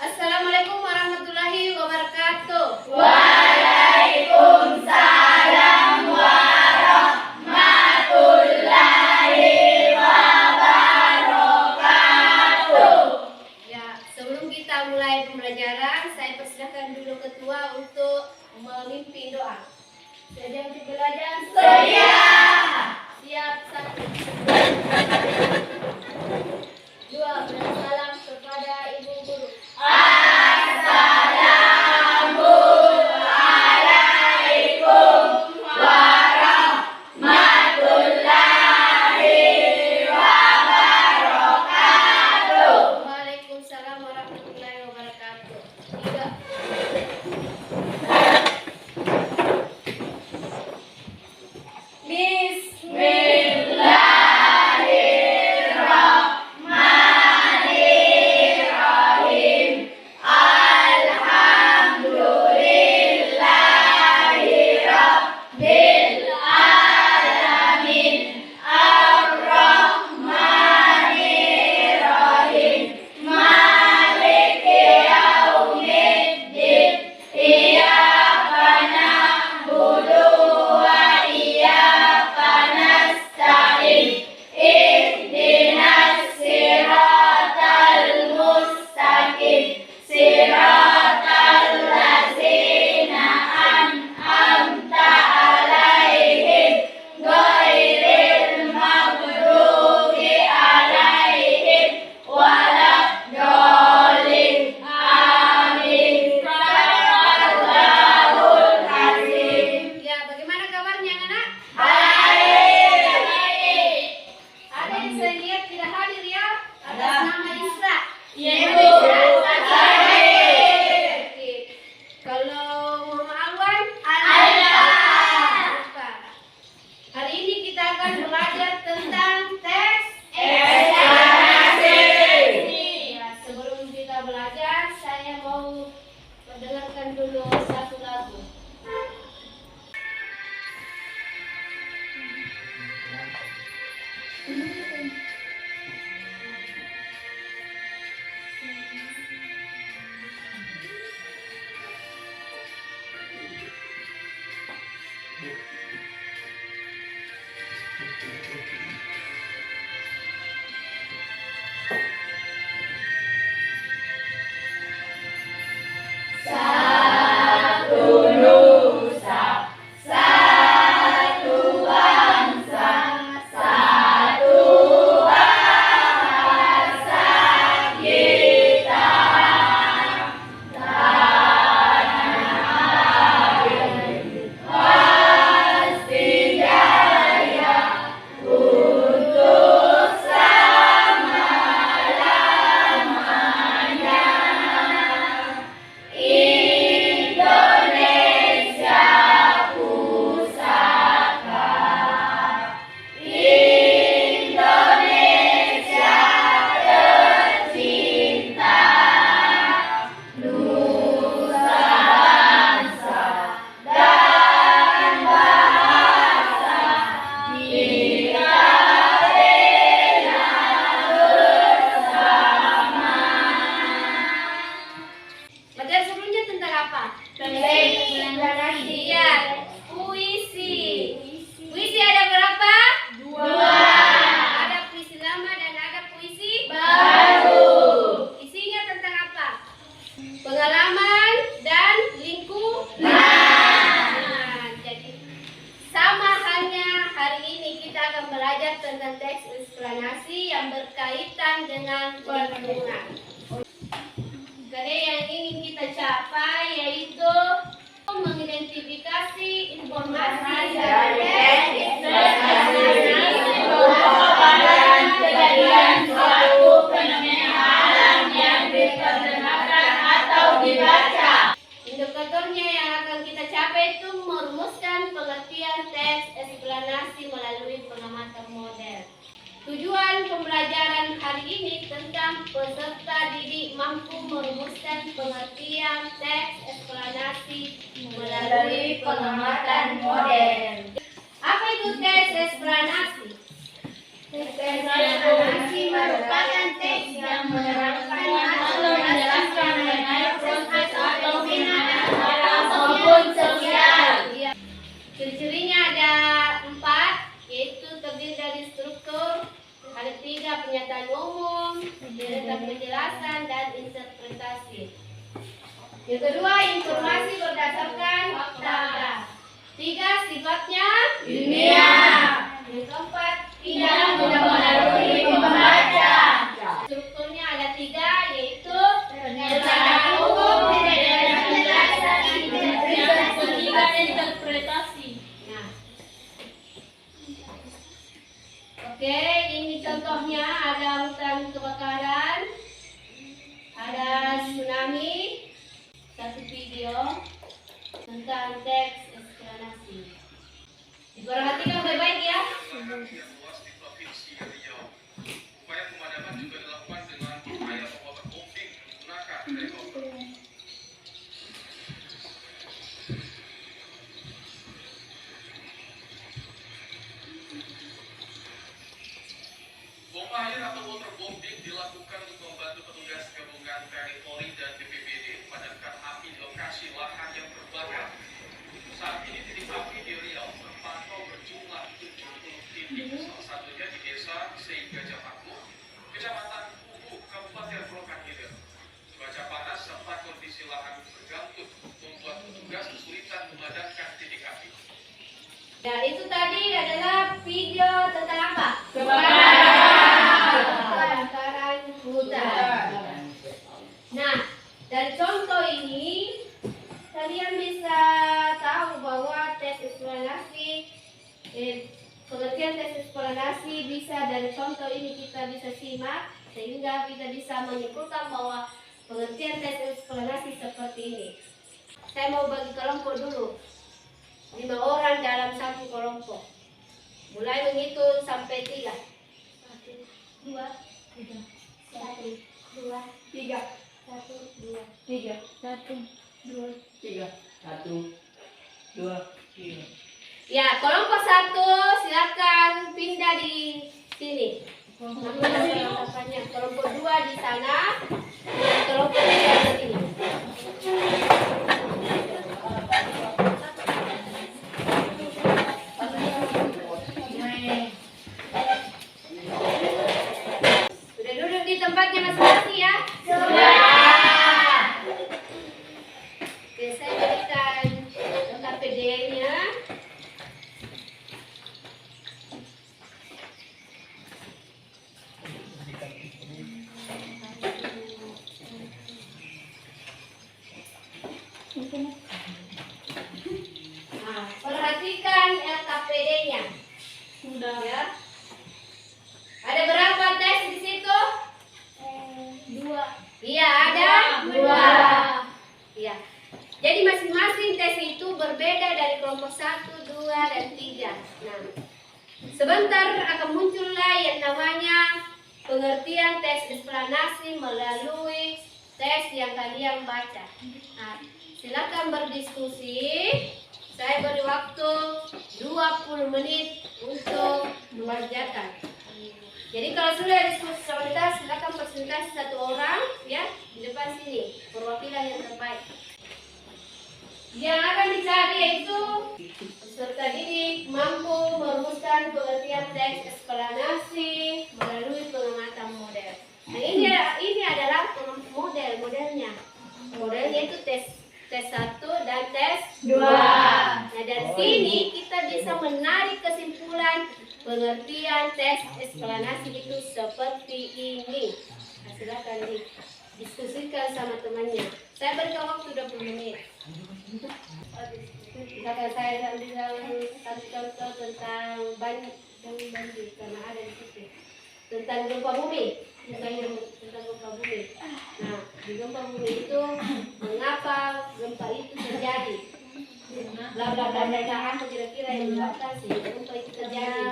Assalamualaikum warahmatullahi wabarakatuh. Waalaikumsalam warahmatullahi wabarakatuh. Ya, sebelum kita mulai pembelajaran, saya persilakan dulu ketua untuk memimpin doa. Siap untuk belajar? Siap. Satu. Dua, bersalam kepada ibu guru. Assalamualaikum warahmatullahi wabarakatuh. Waalaikumsalam warahmatullahi wabarakatuh. Tiga. Bismillahirrahmanirrahim. Alhamdulillahirabbil alamin. Ar-Rahmanirrahim. Maliki yaumiddin. Iyyaka na'budu wa iyyaka nasta'in. Ihdinas siratal mustaqim. Siratal ladzina an'amta 'alaihim ghairil maghdubi alaihim waladdallin. Amin. Sadaqallahul azim. Ya, bagaimana kabarnya anak? Baik. Ada yang saya lihat tidak hadir ya? Atas nama Isra. Iya, Bu. Oke. Kalau Muhammad Alwan? Lupa. Hari ini kita akan belajar tentang teks Eksplanasi. Ya, sebelum kita belajar, saya mau mendengarkan dulu satu lagu. Satu nusa, satu bangsa, satu bahasa kita. Tanah air pasti jaya untuk selama-lamanya. Indonesia pusaka, Indonesia tercinta, nusa bangsa dan bahasa kita bela bersama. Materi sebelumnya tentang apa? Iya, puisi. Puisi ada berapa? Dua. Ada puisi lama dan ada puisi Baru. Isinya tentang apa? Pengalaman dan lingkungan. Nah, jadi sama halnya hari ini kita akan belajar tentang teks eksplanasi yang berkaitan dengan lingkungan. Karena yang ingin kita capai yaitu mengidentifikasi informasi dari teks eksplanasi Merupakan kejadian suatu fenomena alam yang diperdengarkan atau dibaca. Indikatornya yang akan kita capai itu merumuskan pengertian teks eksplanasi melalui pengamatan model. Tujuan pembelajaran hari ini tentang peserta didik mampu merumuskan pengertian teks eksplanasi melalui pengamatan model. Apa itu teks eksplanasi? Teks eksplanasi merupakan teks yang menerangkan atau menjelaskan mengenai proses atau fenomena alam maupun sosial. Iya. Ciri-cirinya ada 4, yaitu terdiri dari struktur, ada 3 pernyataan umum, ada penjelasan dan interpretasi. Yang kedua, informasi berdasarkan fakta. 3, sifatnya Ilmiah. Yang keempat, Tidak mempengaruhi pembaca. strukturnya ada 3, yaitu Pernyataan umum, penjelasan, interpretasi. Nah, oke, ini contohnya ada hutan kebakaran, ada tsunami, satu video tentang teks eksplanasi. Diperhatikan baik-baik ya. Luas di Provinsi Riau. Upaya pemadaman juga dilakukan dengan upaya water bombing menggunakan helikopter. Bomba air atau waterbombing dilakukan untuk membantu petugas gabungan TNI Polri dan BPBD memadamkan api di lokasi lahan yang terbakar. Saat ini titik api di Riau terpantau berjumlah 70 titik, salah satunya di desa Sehingga Pakmu, Kecamatan Kubu, Kabupaten Rokan Hilir. Cuaca panas serta kondisi lahan bergambut membuat petugas kesulitan memadamkan titik api. Dan itu tadi adalah video tentang apa? Kebakaran hutan. Nah, dari contoh ini kalian bisa tahu bahwa tes eksplanasi, pengertian tes eksplanasi bisa dari contoh ini kita bisa simak sehingga kita bisa menyimpulkan bahwa pengertian tes eksplanasi seperti ini. Saya mau bagi kelompok dulu. 5 orang dalam satu kelompok. Mulai menghitung sampai 3. 1, 2, 3. 1, 2, 3. 1, 2, 3. 1, 2, 3. 1, 2, 3. Ya, kelompok 1 silakan pindah di sini. Kelompok 2 di sana, dan kelompok 3 di sini. Sudah duduk di tempatnya masing-masing ya? Oke, saya berikan KPD-nya. Nah, perhatikan LKPD-nya. Sudah. Ya. Ada berapa tes di situ? 2. Iya, ada 2. Iya. Jadi masing-masing tes itu berbeda dari kelompok 1, 2, dan 3. Nah, sebentar akan muncullah yang namanya pengertian tes eksplanasi melalui tes yang kalian baca. Nah, silakan berdiskusi. Saya beri waktu 20 menit untuk mengerjakan. Jadi kalau sudah diskusi sebentar, silakan presentasi 1 orang ya di depan sini, perwakilan yang terbaik. Yang akan dicari yaitu peserta didik mampu merumuskan pengertian teks eksplanasi melalui pengamatan model. Nah, ini adalah modelnya. Modelnya itu tes 1 dan tes 2. Nah, dari sini kita bisa menarik kesimpulan pengertian tes eksplanasi itu seperti ini. Nah, silakan didiskusikan sama temannya. Saya berikan waktu 20 menit. Silakan saya ambil satu contoh tentang banjir karena ada di situ. Tentang gempa bumi. Tentang gempa bumi. Nah, di gempa bumi itu mengapa gempa itu terjadi? Bla bla bla bla apa kira-kira yang menyebabkan sehingga gempa itu terjadi?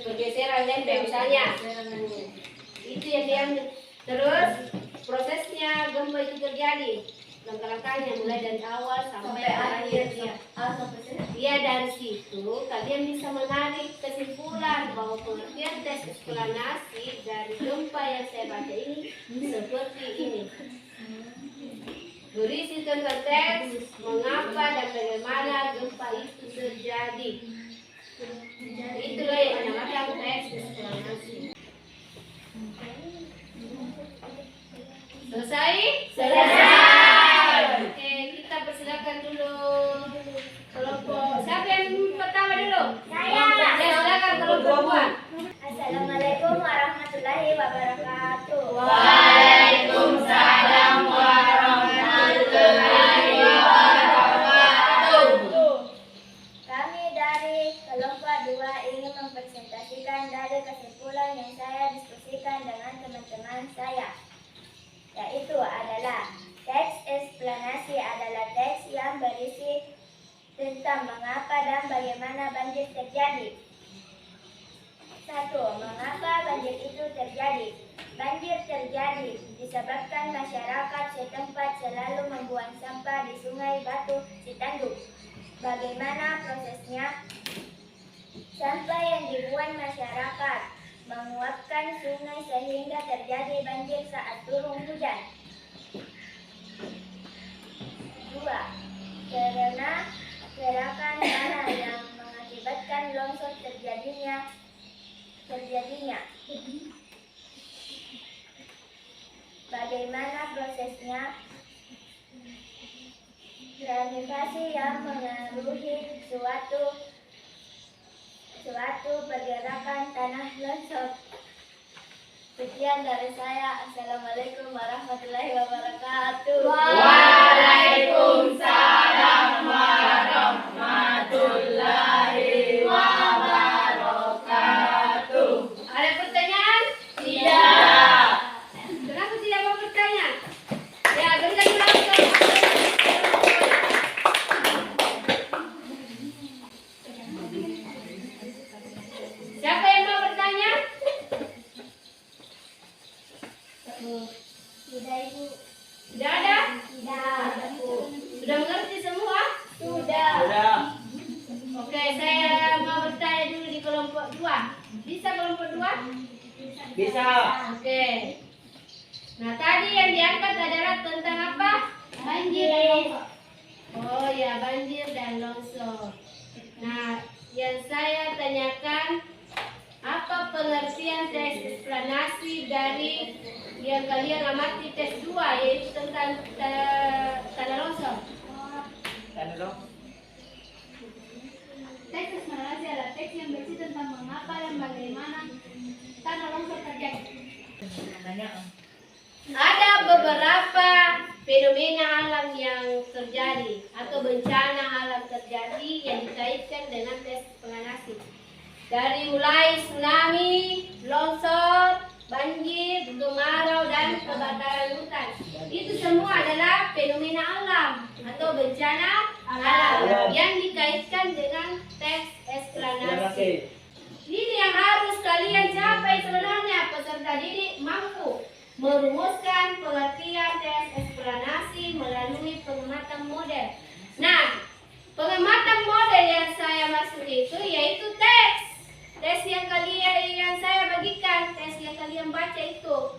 Pergeseran lempeng misalnya. Itu yang diambil. Terus prosesnya gempa itu terjadi. langkah-langkahnya mulai dari awal sampai akhir. Ya. Ya, dari situ kalian bisa menarik kesimpulan bahwa pengertian tes eksplanasi dari gempa yang saya baca ini seperti ini. Berisi tentang teks, mengapa dan bagaimana gempa itu terjadi. Itulah yang dinamakan teks eksplanasi. Selesai? Selesai. Oke, kita persilakan dulu kelompok. Siapa yang pertama dulu? Saya. Ya, silakan kelompok 2. Assalamualaikum warahmatullahi wabarakatuh. Waalaikumsalam warahmatullahi wabarakatuh. Kami dari kelompok 2 ingin mempresentasikan dari kesimpulan yang saya diskusikan dengan teman-teman saya, yaitu adalah teks eksplanasi adalah teks yang berisi tentang mengapa dan bagaimana banjir terjadi. 1. Mengapa banjir itu terjadi? Banjir terjadi disebabkan masyarakat setempat selalu membuang sampah di Sungai Batu Citanduk. Bagaimana prosesnya? Sampah yang dibuang masyarakat menguapkan sungai sehingga terjadi banjir saat turun hujan. 2. Karena gerakan tanah yang mengakibatkan longsor terjadinya. Bagaimana prosesnya? Gravitasi yang mengaruhi suatu pergerakan tanah longsor. Sekian dari saya. Assalamualaikum warahmatullahi wabarakatuh. Waalaikumsalam warahmatullahi wabarakatuh. Ada pertanyaan? Tidak. Kenapa tidak mau bertanya? Ya, berikan langsung. Siapa yang mau bertanya? Sudah, Ibu. Tidak ada? Tidak. Sudah mengerti semua? Sudah. Sudah. Oke, saya mau bertanya dulu di kelompok 2. Bisa kelompok 2? Bisa. Oke. Nah, tadi yang diangkat adalah tentang apa? Banjir dan longsor. Oh ya, banjir dan longsor. Nah, yang saya tanyakan, apa pengertian tes eksplanasi dari yang kalian amati tes 2, yaitu tentang tanah longsor? Anu dong. Teks eksplanasi adalah teks yang berisi tentang mengapa dan bagaimana tanah longsor terjadi. Nanya. Ada beberapa fenomena alam yang terjadi atau bencana alam terjadi yang dikaitkan dengan tes eksplanasi. Dari mulai tsunami, longsor, banjir, kemarau, dan kebakaran hutan. Itu semua adalah fenomena alam atau bencana alam yang dikaitkan dengan teks eksplanasi. Ini yang harus kalian capai sebenarnya. Peserta didik mampu merumuskan pengertian tes eksplanasi melalui pengamatan model. Nah, pengamatan model yang saya maksud itu yaitu teks. Tes yang saya bagikan, tes yang kalian baca itu.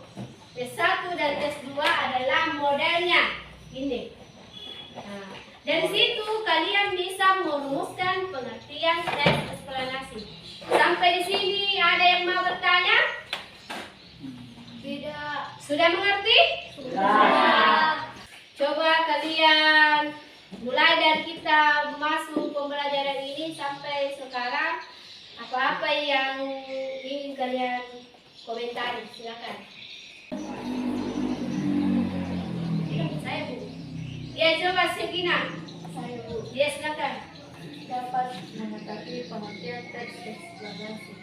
Tes 1 dan tes 2 adalah modelnya. Ini. Nah, dari situ kalian bisa merumuskan pengertian tes eksplanasi. Sampai di sini ada yang mau bertanya? Tidak. Sudah mengerti? Sudah. Coba kalian mulai dari kita masuk pembelajaran ini sampai sekarang, apa-apa yang ingin kalian komentari, silakan. Saya Bu. Ya, coba Sekina. Saya, Bu, Ya, silakan. dapat mengetahui pengertian teks eksplanasi.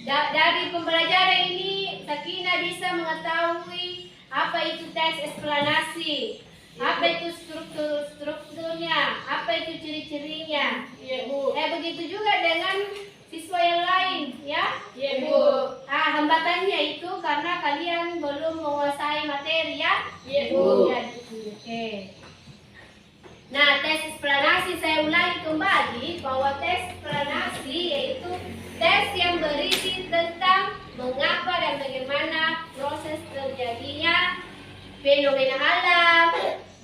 Dari pembelajaran ini, Sakina bisa mengetahui apa itu teks eksplanasi, apa itu strukturnya, apa itu ciri-cirinya. Iya, Bu. Begitu juga dengan siswa yang lain, ya. Iya, Bu. Hambatannya itu karena kalian belum menguasai materi, ya. Iya, Bu. Ya, oke. informasi tentang mengapa dan bagaimana proses terjadinya fenomena alam,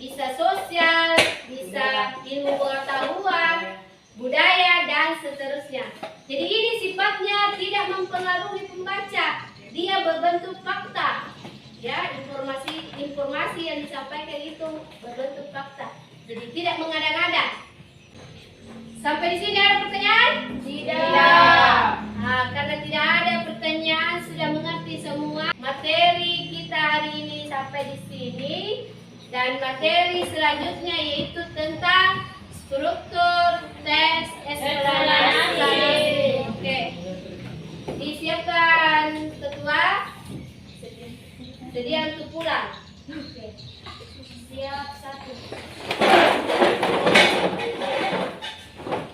bisa sosial, bisa ilmu pengetahuan, budaya, dan seterusnya. Jadi ini sifatnya tidak mempengaruhi pembaca, dia berbentuk fakta. Ya, informasi yang disampaikan itu berbentuk fakta. Jadi tidak mengada-ngada. Sampai di sini ada pertanyaan? Tidak. Nah, karena tidak ada pertanyaan, sudah mengerti semua materi kita hari ini sampai di sini. Dan materi selanjutnya yaitu tentang struktur tes eksplanasi. Oke. Disiapkan ketua. Sedia untuk pulang. Oke. Siap 1.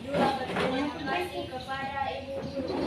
2. Berterima kasih kepada Ibu Guru.